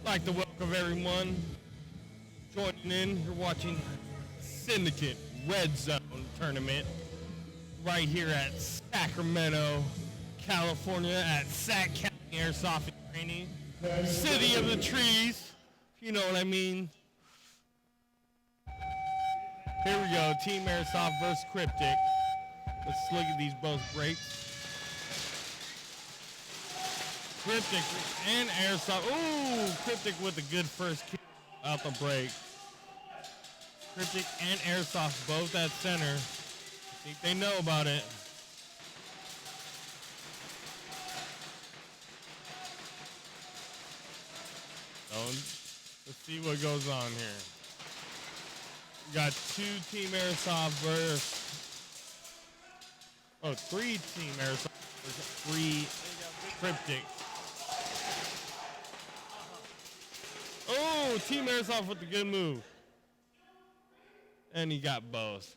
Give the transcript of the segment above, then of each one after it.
I'd like to welcome everyone joining in. You're watching Syndicate Red Zone Tournament right here at Sacramento, California at Sac County Airsoft and Training. City of the Trees, if you know what I mean. Here we go, Team Airsoft versus Kryptic. Let's look at these both breaks. Kryptic and Airsoft. Ooh, Kryptic with a good first kick out the break. Kryptic and Airsoft both at center. I think they know about it. So, let's see what goes on here. We got three Team Airsoft versus 3 Kryptic. Oh, Team Airsoft with the good move. And he got both.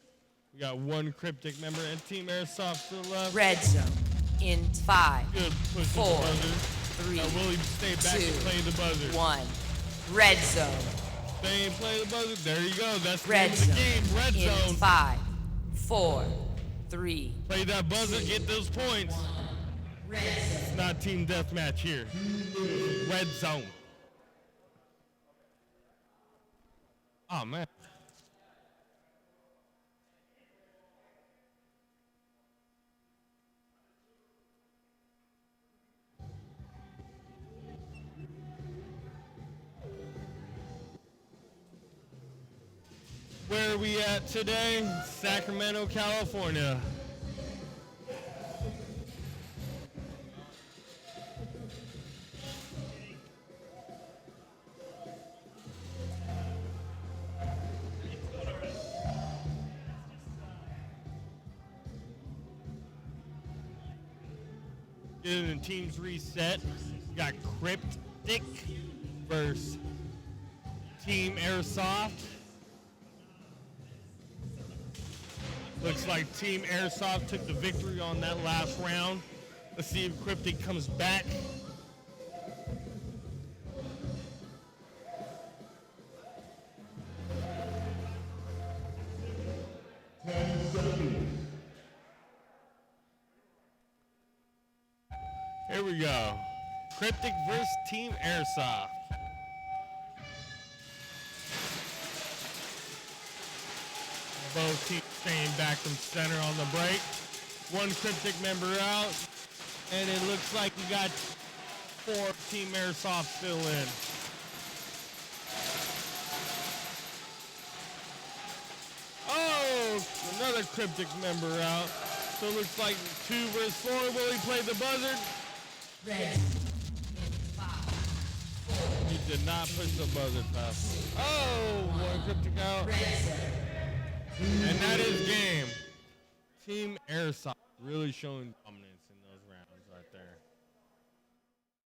We got one Kryptic member and Team Airsoft to the left. Red zone in 5, Good push 4, the buzzer. 3, Now will he stay back 2, and play the buzzer? 1. Red zone. Stay and play the buzzer. There you go. That's the Red name of the game. Red in zone. 5, 4, 3. Play that buzzer. Get those points. It's not team deathmatch here. Red zone. Oh, man. Where are we at today? Sacramento, California. Getting the teams reset. We got Kryptic versus Team Airsoft. Looks like Team Airsoft took the victory on that last round. Let's see if Kryptic comes back. Here we go. Kryptic versus Team Airsoft. Both teams staying back from center on the break. One Kryptic member out. And it looks like we got 4 Team Airsoft still in. Oh, another Kryptic member out. So it looks like 2 versus 4. Will he play the buzzer? Red. He did not push the buzzer fast. Oh, one Kryptic out. And that is game. Team Airsoft really showing dominance.